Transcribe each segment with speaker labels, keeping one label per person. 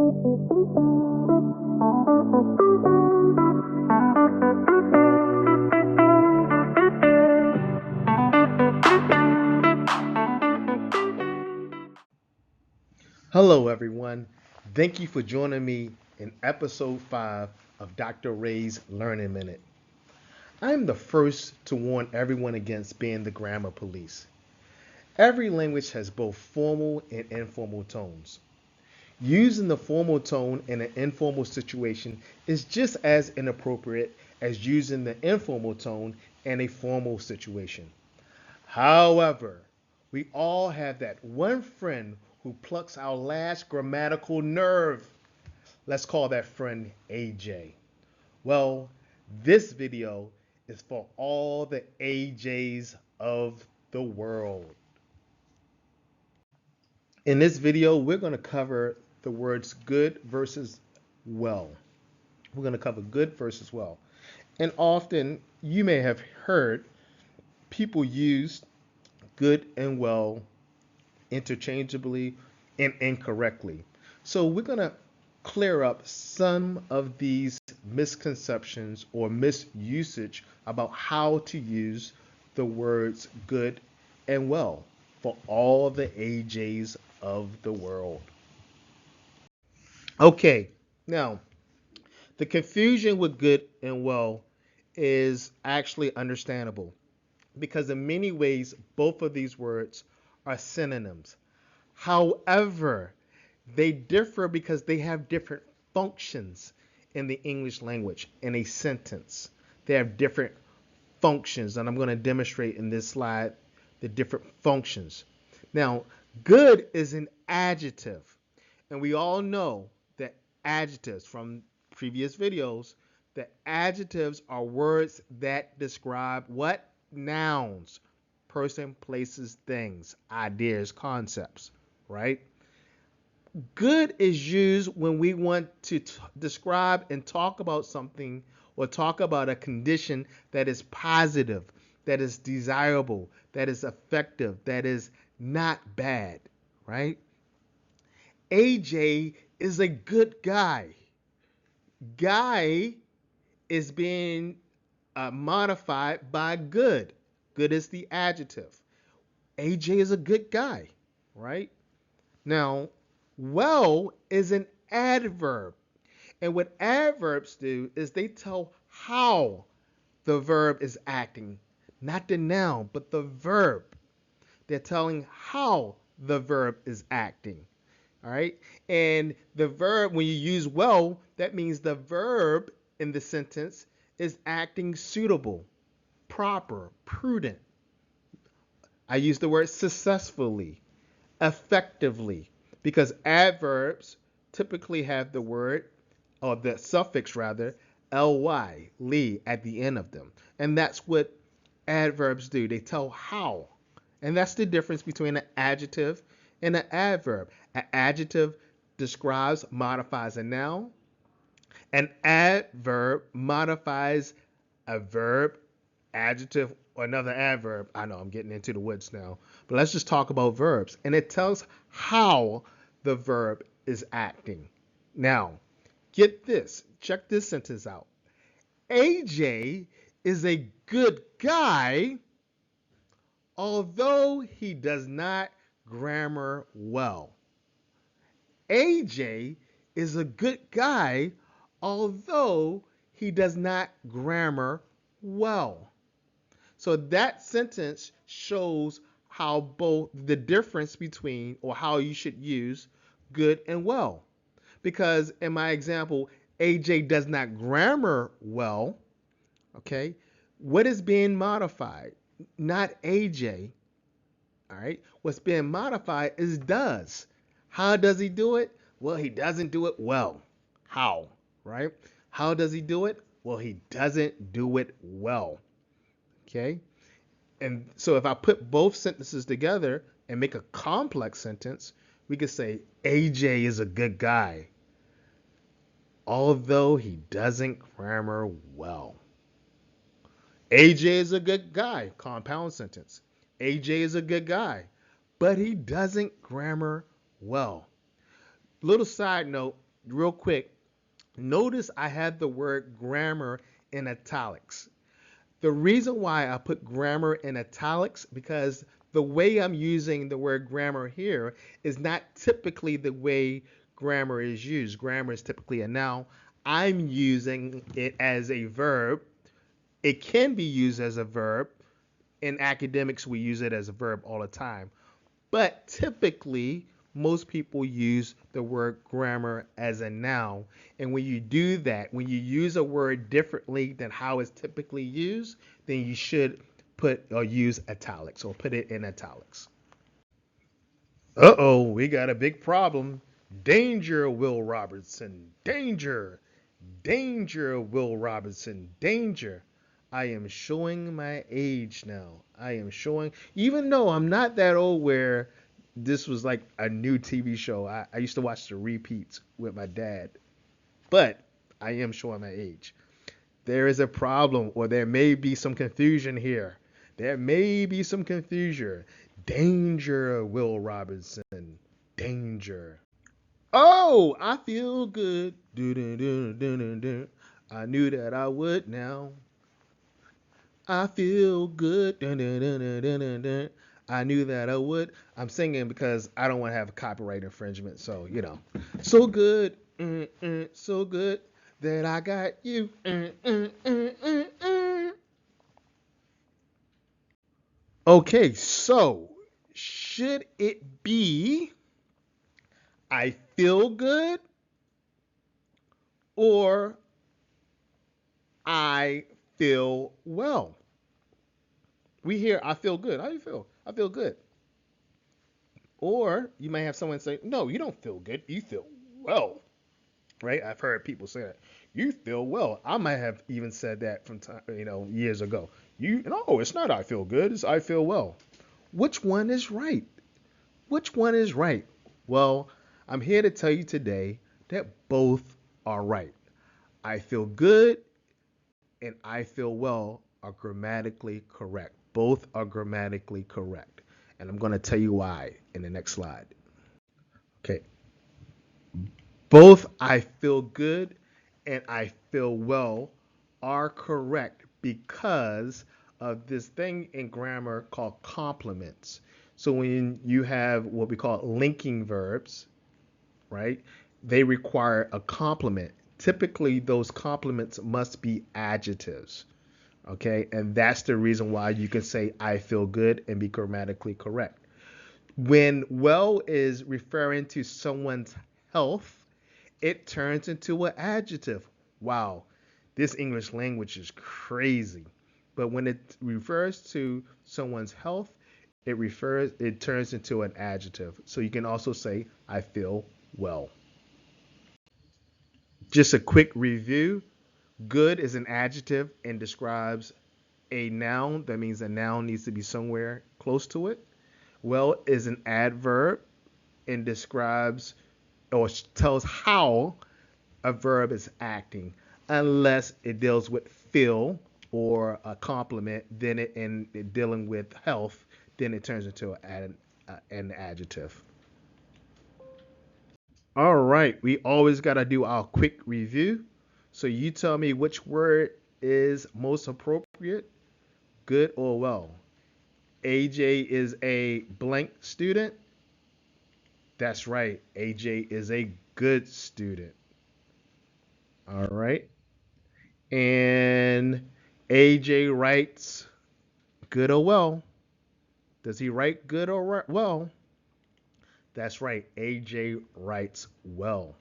Speaker 1: Hello, everyone. Thank you for joining me in episode 5 of Dr. Ray's Learning Minute. I am the first to warn everyone against being the grammar police. Every language has both formal and informal tones. Using the formal tone in an informal situation is just as inappropriate as using the informal tone in a formal situation. However, we all have that one friend who plucks our last grammatical nerve. Let's call that friend AJ. Well, this video is for all the AJs of the world. In this video, we're going to cover the words good versus well. We're going to cover good versus well. And often you may have heard people use good and well interchangeably and incorrectly. So we're going to clear up some of these misconceptions or misusage about how to use the words good and well for all the AJs of the world. Okay, now the confusion with good and well is actually understandable because in many ways both of these words are synonyms. However, they differ because they have different functions in the English language in a sentence. They have different functions, and I'm going to demonstrate in this slide the different functions. Now, good is an adjective, and we all know that adjectives from previous videos, that adjectives are words that describe what? Nouns, person, places, things, ideas, concepts, right? Good is used when we want to describe and talk about something or talk about a condition that is positive, that is desirable, that is effective, that is not bad, right? AJ is a good guy. Guy is being modified by good. Good is the adjective. AJ is a good guy, right? Now, well is an adverb. And what adverbs do is they tell how the verb is acting, not the noun, but the verb. They're telling how the verb is acting. All right. And the verb, when you use well, that means the verb in the sentence is acting suitable, proper, prudent. I use the word successfully, effectively, because adverbs typically have the word, or the suffix rather, ly, ly, at the end of them. And that's what adverbs do. They tell how. And that's the difference between an adjective and an adverb. An adjective describes, modifies a noun. An adverb modifies a verb, adjective, or another adverb. I know I'm getting into the woods now, but let's just talk about verbs. And it tells how the verb is acting. Now, get this. Check this sentence out. AJ is a good guy, although he does not grammar well. AJ is a good guy, although he does not grammar well. So that sentence shows how both the difference between, or how you should use good and well. Because in my example, AJ does not grammar well, okay? What is being modified? Not AJ, all right? What's being modified is does. How does he do it? Well, he doesn't do it well. How, right? How does he do it? Well, he doesn't do it well, okay? And so if I put both sentences together and make a complex sentence, we could say AJ is a good guy, although he doesn't grammar well. AJ is a good guy, compound sentence. AJ is a good guy, but he doesn't grammar well. Little side note, real quick, notice I had the word grammar in italics. The reason why I put grammar in italics because the way I'm using the word grammar here is not typically the way grammar is used. Grammar is typically a noun. I'm using it as a verb. It can be used as a verb. In academics, we use it as a verb all the time. But typically, most people use the word grammar as a noun. And when you do that, when you use a word differently than how it's typically used, then you should put or use italics or put it in italics. Uh-oh, we got a big problem. Danger, Will Robertson. Danger. Danger, Will Robinson. Danger. I am showing my age now. I am showing, even though I'm not that old where this was like a new TV show. I used to watch the repeats with my dad. But I am showing my age. There is a problem, or there may be some confusion here. There may be some confusion. Danger, Will Robinson. Danger. Oh, I feel good. Do, do, do, do, do, do. I knew that I would now. I feel good. Dun, dun, dun, dun, dun, dun, dun. I knew that I would. I'm singing because I don't want to have a copyright infringement. So, so good. So good that I got you. Okay, so should it be I feel good or I feel well? We hear I feel good. How do you feel? I feel good. Or you may have someone say, no, you don't feel good. You feel well. Right? I've heard people say that. You feel well. I might have even said that from time, years ago. No, it's not I feel good. It's I feel well. Which one is right? Which one is right? Well, I'm here to tell you today that both are right. I feel good and I feel well are grammatically correct. Both are grammatically correct. And I'm going to tell you why in the next slide. Okay. Both I feel good and I feel well are correct because of this thing in grammar called complements. So when you have what we call linking verbs, right, they require a complement. Typically, those complements must be adjectives. Okay, and that's the reason why you can say I feel good and be grammatically correct. When well is referring to someone's health, it turns into an adjective. Wow, this English language is crazy. But when it refers to someone's health, it turns into an adjective. So you can also say I feel well. Just a quick review. Good is an adjective and describes a noun. That means a noun needs to be somewhere close to it. Well is an adverb and describes or tells how a verb is acting, unless it deals with feel or a complement. Then in dealing with health, then it turns into an adjective. All right, we always got to do our quick review. So you tell me which word is most appropriate, good or well. AJ is a blank student. That's right. AJ is a good student. All right. And AJ writes good or well. Does he write good or well? That's right. AJ writes well.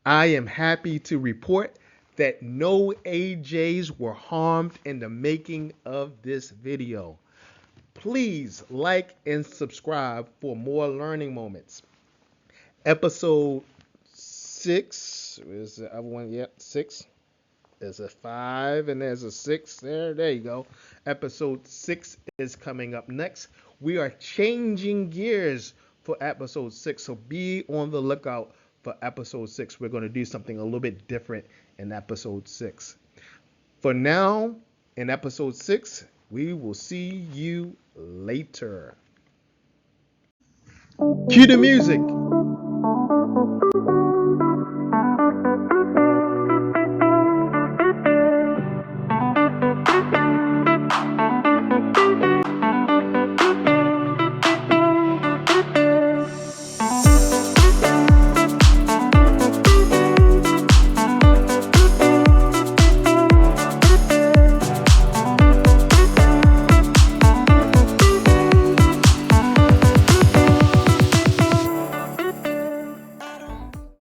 Speaker 1: I am happy to report that no AJs were harmed in the making of this video. Please like and subscribe for more learning moments. Episode 6 is the other one. Yep, 6. There's a 5 and there's a 6 there. There you go. Episode 6 is coming up next. We are changing gears for episode 6, so be on the lookout for episode 6. We're going to do something a little bit different in episode 6. For now, in episode 6, we will see you later. Cue the music.